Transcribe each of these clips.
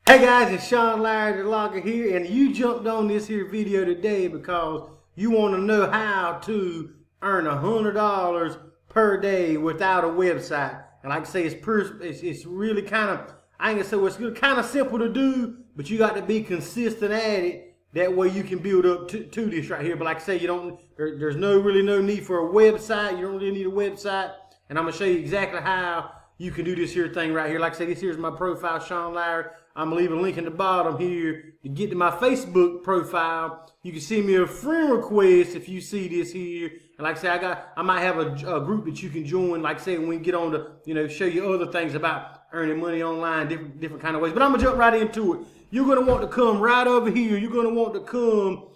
Hey guys, it's Sean Larry the Logger here, and you jumped on this here video today because you want to know how to earn $100 per day without a website. And like I say, it's really kind of, I ain't gonna say it's kind of simple to do, but you got to be consistent at it. That way you can build up to this right here. But like I say, there's really no need for a website. You don't really need a website, and I'm gonna show you exactly how you can do this here thing right here. Like I say, this here's my profile, Sean Larry. I'm going to leave a link in the bottom here to get to my Facebook profile. You can send me a friend request if you see this here. And like I say, I might have a group that you can join. Like I say, when we get on to, show you other things about earning money online, different kind of ways. But I'm going to jump right into it. You're going to want to come right over here. You want to come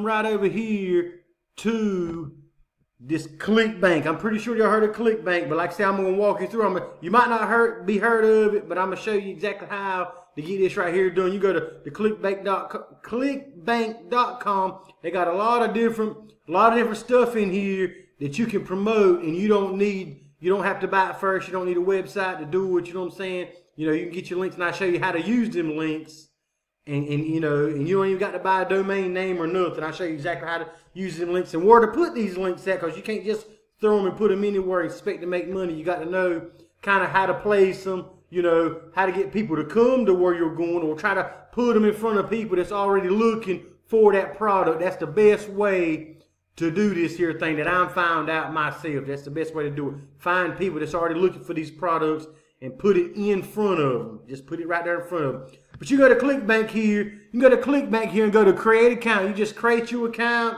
right over here to this ClickBank. I'm pretty sure y'all heard of ClickBank, but like I said, I'm going to walk you through. You might not be heard of it, but I'm going to show you exactly how to get this right here done. You go to the clickbank.com. They got a lot of different stuff in here that you can promote, and you don't have to buy it first. You don't need a website to do it. You know what I'm saying? You can get your links, and I'll show you how to use them links. And you don't even got to buy a domain name or nothing. I'll show you exactly how to use them links and where to put these links at, because you can't just throw them and put them anywhere and expect to make money. You got to know kind of how to place them, how to get people to come to where you're going, or try to put them in front of people that's already looking for that product. That's the best way to do this here thing that I found out myself. That's the best way to do it. Find people that's already looking for these products and put it in front of them. Just put it right there in front of them. But you go to ClickBank here. You can go to ClickBank here and go to create account. You just create your account.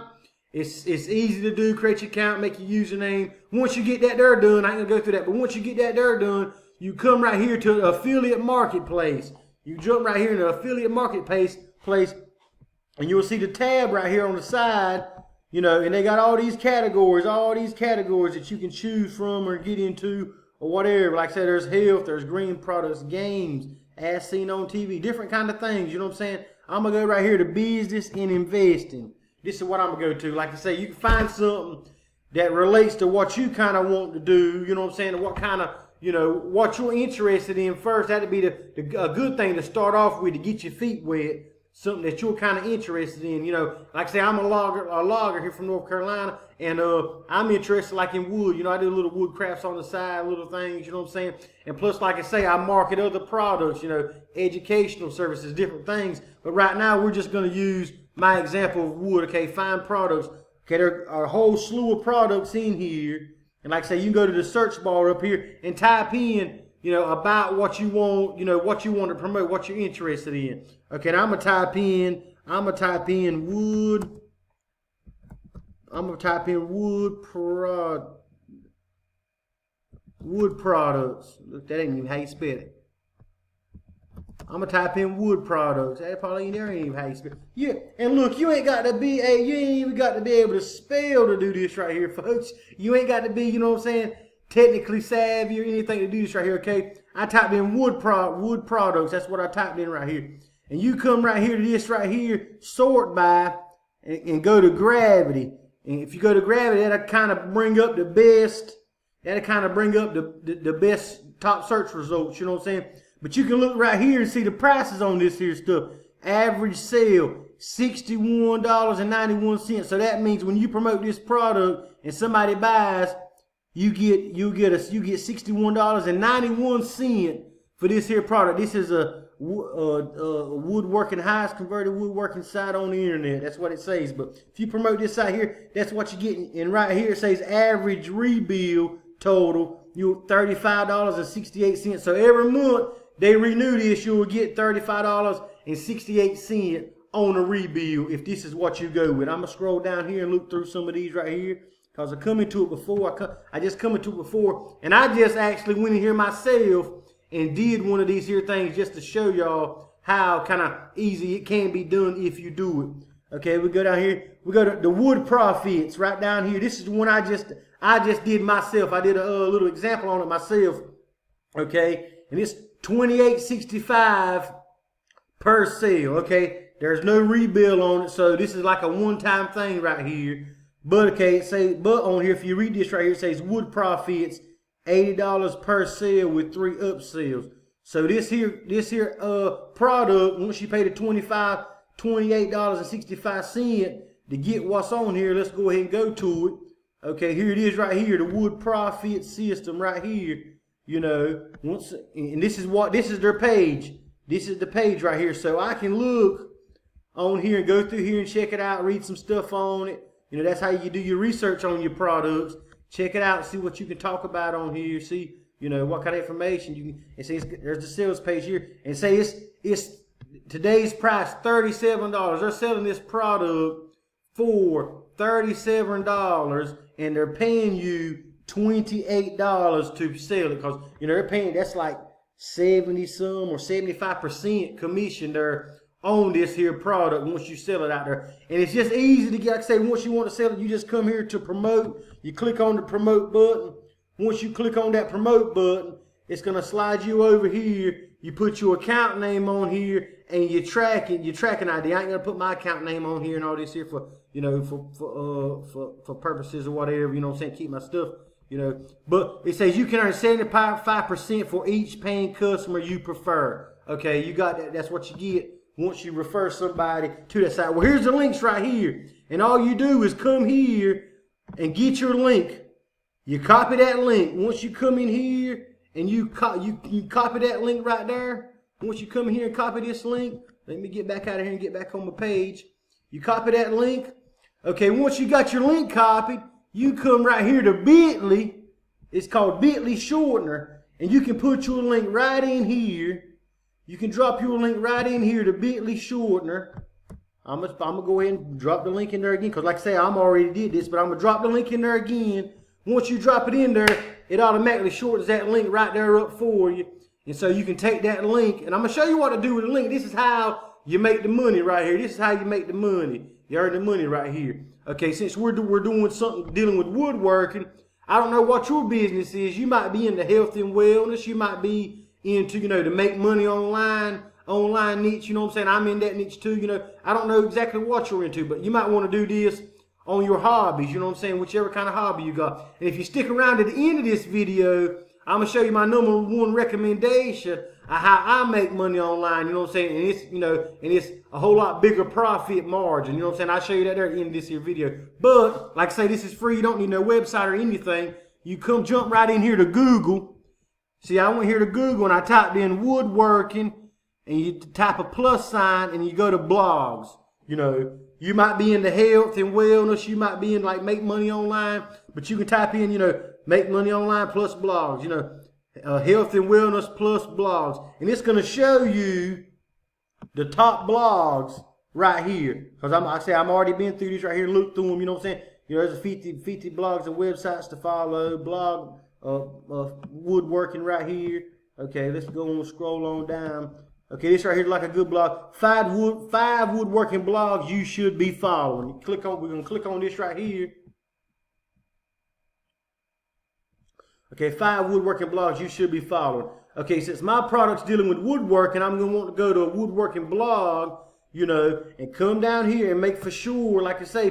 It's easy to do. Create your account, make your username. Once you get that there done, I ain't gonna go through that, but once you get that there done, you come right here to the affiliate marketplace. You jump right here in the affiliate marketplace, and you'll see the tab right here on the side. And they got all these categories that you can choose from or get into or whatever. Like I said, there's health, there's green products, games, as seen on TV, different kind of things. You know what I'm saying? I'm going to go right here to business and investing. This is what I'm going to go to. Like I say, you can find something that relates to what you kind of want to do. You know what I'm saying? What kind of, what you're interested in first. That'd be a good thing to start off with to get your feet wet. Something that you're kind of interested in. Like I say, I'm a logger here from North Carolina, and I'm interested like in wood. I do little wood crafts on the side, little things, you know what I'm saying? And plus, like I say, I market other products, educational services, different things. But right now, we're just going to use my example of wood, okay? Find products. Okay, there are a whole slew of products in here. And like I say, you can go to the search bar up here and type in, about what you want, what you want to promote, what you're interested in. Okay, now I'm gonna type in wood. I'm gonna type in wood products. Look, that ain't even how you spell it. I'm gonna type in wood products. That probably ain't even how you spell it. Yeah, and look, you ain't even got to be able to spell to do this right here, folks. You ain't got to be, technically savvy or anything to do this right here, okay? I typed in wood products. That's what I typed in right here. And you come right here to this right here, sort by, and go to gravity. And if you go to gravity, that'll kind of bring up the best. That'll kind of bring up the best top search results. You know what I'm saying? But you can look right here and see the prices on this here stuff. Average sale, $61.91. So that means when you promote this product and somebody buys, you get $61.91 for this here product. This is a woodworking, highest converted woodworking site on the internet. That's what it says. But if you promote this site here, that's what you're getting. And right here it says average rebill total, you $35.68. So every month they renew this, you will get $35.68 on a rebill if this is what you go with. I'm gonna scroll down here and look through some of these right here. Because I come into it before, I just come into it before, and I just actually went in here myself and did one of these here things just to show y'all how kind of easy it can be done if you do it. Okay, we go down here, we go to the wood profits right down here. This is the one I just did myself. I did a little example on it myself. Okay, and it's $28.65 per sale. Okay, there's no rebill on it, so this is like a one-time thing right here. But okay, but on here, if you read this right here, it says wood profits $80 per sale with 3 upsells. So this here product, once you pay the $28.65 to get what's on here, let's go ahead and go to it. Okay, here it is right here, the Wood Profit System right here. You know, and this is their page. This is the page right here. So I can look on here and go through here and check it out, read some stuff on it. You know, that's how you do your research on your products. Check it out, see what you can talk about on here. See, you know, what kind of information you can. And see, there's the sales page here, and say it's today's price $37. They're selling this product for $37, and they're paying you $28 to sell it, because you know they're paying, that's like 70 some or 75% commission there on this here product once you sell it out there. And it's just easy to get. Like I say, once you want to sell it, you just come here to promote. You click on the promote button. Once you click on that promote button, it's gonna slide you over here. You put your account name on here and your tracking ID. I ain't gonna put my account name on here and all this here for, you know, for purposes or whatever, you know what I'm saying, keep my stuff, you know. But it says you can earn 75% for each paying customer you prefer. Okay, you got that. That's what you get once you refer somebody to that site. Well, here's the links right here. And all you do is come here and get your link. You copy that link. Once you come in here and you copy that link right there. Once you come here and copy this link, let me get back out of here and get back on my page. You copy that link. Okay, once you got your link copied, you come right here to Bitly. It's called Bitly Shortener. And you can put your link right in here. You can drop your link right in here to Bitly Shortener. I'm gonna go ahead and drop the link in there again, because like I say, I'm already did this, but I'm gonna drop the link in there again. Once you drop it in there, it automatically shortens that link right there up for you. And so you can take that link, and I'm gonna show you what to do with the link. This is how you make the money right here. This is how you make the money. You earn the money right here. Okay, since we're doing something dealing with woodworking, I don't know what your business is. You might be into health and wellness. You might be into, you know, to make money online niche, you know what I'm saying? I'm in that niche too, you know. I don't know exactly what you're into, but you might want to do this on your hobbies, you know what I'm saying? Whichever kind of hobby you got. And if you stick around to the end of this video, I'm going to show you my #1 recommendation of how I make money online, you know what I'm saying? And it's, you know, and it's a whole lot bigger profit margin, you know what I'm saying? I'll show you that there at the end of this here video. But, like I say, this is free. You don't need no website or anything. You come jump right in here to Google. See, I went here to Google and I typed in woodworking, and you type a plus sign and you go to blogs. You know, you might be into health and wellness. You might be in like make money online, but you can type in, you know, make money online plus blogs, you know, health and wellness plus blogs. And it's going to show you the top blogs right here. Because I'm already been through this right here, look through them, you know what I'm saying? You know, there's 50 blogs and websites to follow, blog woodworking right here. Okay, let's go and scroll on down. Okay, this right here is like a good blog. Five woodworking blogs you should be following. We're gonna click on this right here. Okay, 5 woodworking blogs you should be following. Okay, since my product's dealing with woodworking, I'm gonna want to go to a woodworking blog, you know, and come down here and make for sure, like I say,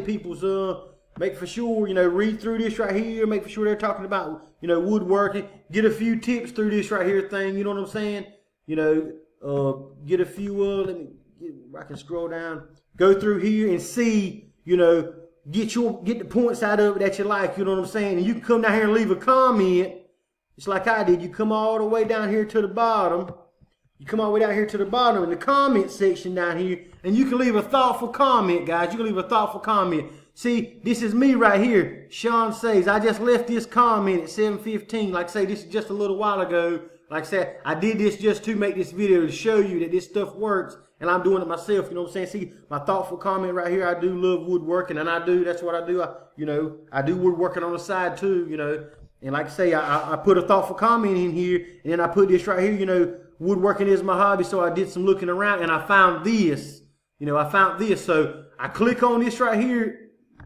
make for sure, you know, read through this right here, make for sure they're talking about, you know, woodworking, get a few tips through this right here thing, you know what I'm saying? You know, get a few, I can scroll down, go through here and see, you know, get the points out of it that you like, you know what I'm saying? And you can come down here and leave a comment, just like I did. You come all the way down here to the bottom. You come all the way down here to the bottom in the comment section down here, and you can leave a thoughtful comment, guys. You can leave a thoughtful comment. See, this is me right here. Sean says, I just left this comment at 7:15. Like I say, this is just a little while ago. Like I said, I did this just to make this video to show you that this stuff works, and I'm doing it myself. You know what I'm saying? See, my thoughtful comment right here. I do love woodworking, and that's what I do. I do woodworking on the side too, you know. And like I say, I put a thoughtful comment in here, and then I put this right here, you know, woodworking is my hobby, so I did some looking around, and I found this. You know, I found this. So I click on this right here,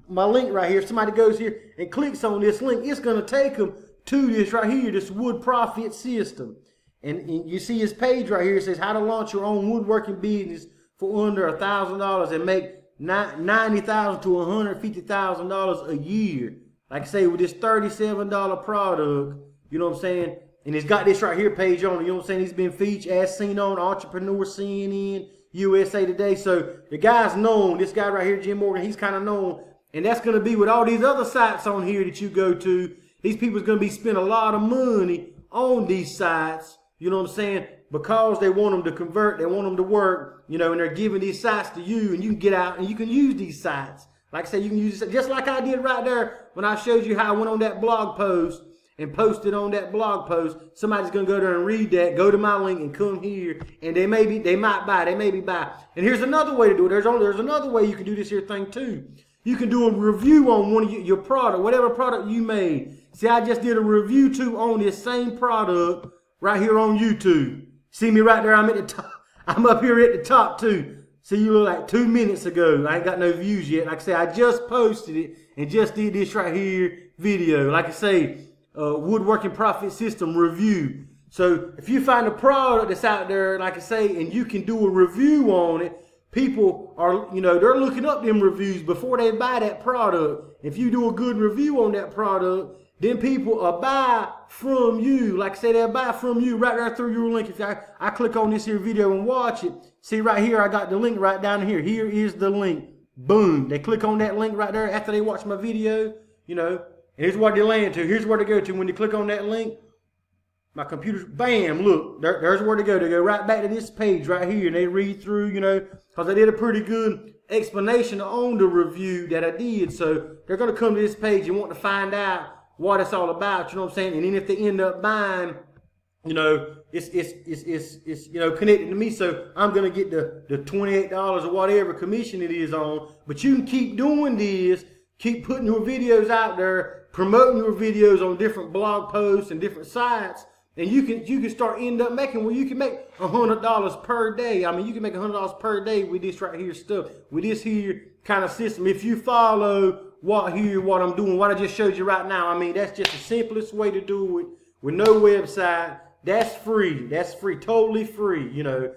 my link right here. If somebody goes here and clicks on this link, it's going to take them to this right here, this Wood Profit System. And you see his page right here. It says how to launch your own woodworking business for under $1,000 and make $90,000 to $150,000 a year. Like I say, with this $37 product, You know what I'm saying? And he's got this right here page on it. You know what I'm saying? He's been featured as seen on Entrepreneur, CNN, USA Today. So the guy's known. This guy right here, Jim Morgan, he's kind of known. And that's going to be with all these other sites on here that you go to. These people's going to be spending a lot of money on these sites. You know what I'm saying? Because they want them to convert. They want them to work. You know, and they're giving these sites to you. And you can get out and you can use these sites. Like I said, you can use it just like I did right there when I showed you how I went on that blog post and posted on that blog post. Somebody's going to go there and read that, go to my link and come here, and they might buy. And here's another way to do it. There's another way you can do this here thing too. You can do a review on one of your product, whatever product you made. See, I just did a review too on this same product right here on YouTube. See me right there? I'm at the top. I'm up here at the top too. See, you look like 2 minutes ago. I ain't got no views yet. Like I say, I just posted it and just did this right here video. Like I say, woodworking profit system review. So if you find a product that's out there, like I say, and you can do a review on it, people are, you know, they're looking up them reviews before they buy that product. If you do a good review on that product, then people will buy from you. Like I say, they'll buy from you right there through your link. If I click on this here video and watch it, see right here, I got the link right down here. Here is the link. Boom. They click on that link right there after they watch my video, you know. And here's where they land to. Here's where to go to. When you click on that link, my computer's, bam, look, there's where to go. They go right back to this page right here. And they read through, you know, because I did a pretty good explanation on the review that I did. So they're going to come to this page and want to find out what it's all about. You know what I'm saying? And then if they end up buying, you know, it's you know, connected to me. So I'm going to get the $28 or whatever commission it is on. But you can keep doing this. Keep putting your videos out there, promoting your videos on different blog posts and different sites, and you can start end up making, well, you can make $100 per day. I mean, you can make $100 per day with this right here stuff, with this here kind of system. If you follow what I'm doing, what I just showed you right now, I mean, that's just the simplest way to do it with no website. That's free. That's free, totally free, you know.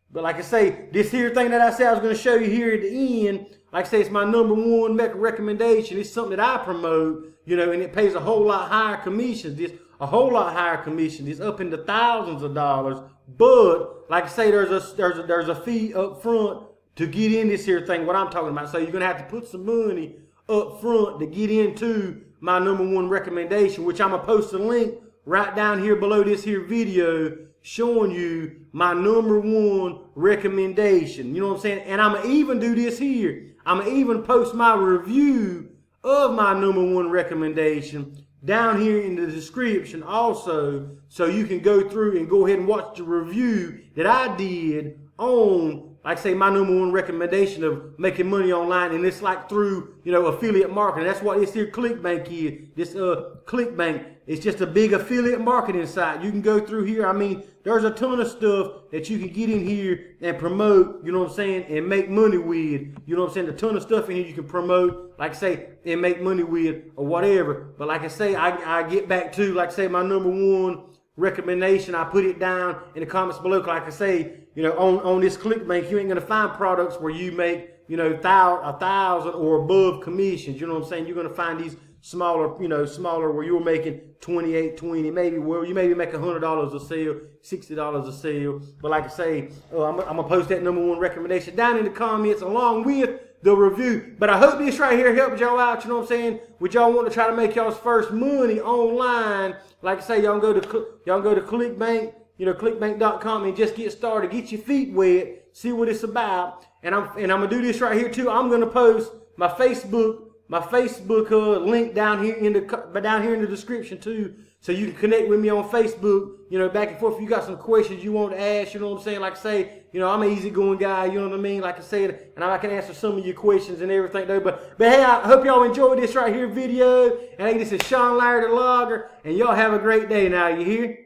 But like I say, this here thing that I said I was going to show you here at the end, like I say, it's my #1 recommendation. It's something that I promote, you know, and it pays a whole lot higher commissions. A whole lot higher commission. It's up into thousands of dollars. But like I say, there's a fee up front to get in this here thing. What I'm talking about. So you're gonna have to put some money up front to get into my #1 recommendation, which I'm gonna post a link right down here below this here video showing you my #1 recommendation. You know what I'm saying? And I'm gonna even do this here. I'm gonna even post my review of my #1 recommendation down here in the description also, so you can go through and go ahead and watch the review that I did on, like I say, my #1 recommendation of making money online. And it's like through, you know, affiliate marketing. That's what this here ClickBank is. This ClickBank, it's just a big affiliate marketing site. You can go through here. I mean, there's a ton of stuff that you can get in here and promote, you know what I'm saying, and make money with. You know what I'm saying? A ton of stuff in here you can promote, like I say, and make money with or whatever. But like I say, I get back to, like I say, my #1 recommendation. I put it down in the comments below. Like I say, you know, on this ClickBank, you ain't going to find products where you make, you know, 1,000 or above commissions. You know what I'm saying? You're going to find these smaller, you know, smaller where you're making 28, 20, maybe where you maybe make $100 a sale, $60 a sale. But like I say, I'm going to post that #1 recommendation down in the comments along with the review. But I hope this right here helped y'all out. You know what I'm saying? Would y'all want to try to make y'all's first money online? Like I say, y'all go to ClickBank, you know, clickbank.com, and just get started. Get your feet wet. See what it's about. And I'm gonna do this right here too. I'm gonna post my Facebook link down here in the description too, so you can connect with me on Facebook. You know, back and forth. If you got some questions you want to ask, you know what I'm saying? Like I say, you know, I'm an easygoing guy. You know what I mean? Like I said, and I can answer some of your questions and everything though. But hey, I hope y'all enjoyed this right here video. And hey, this is Sean Larry the Logger, and y'all have a great day now. You hear?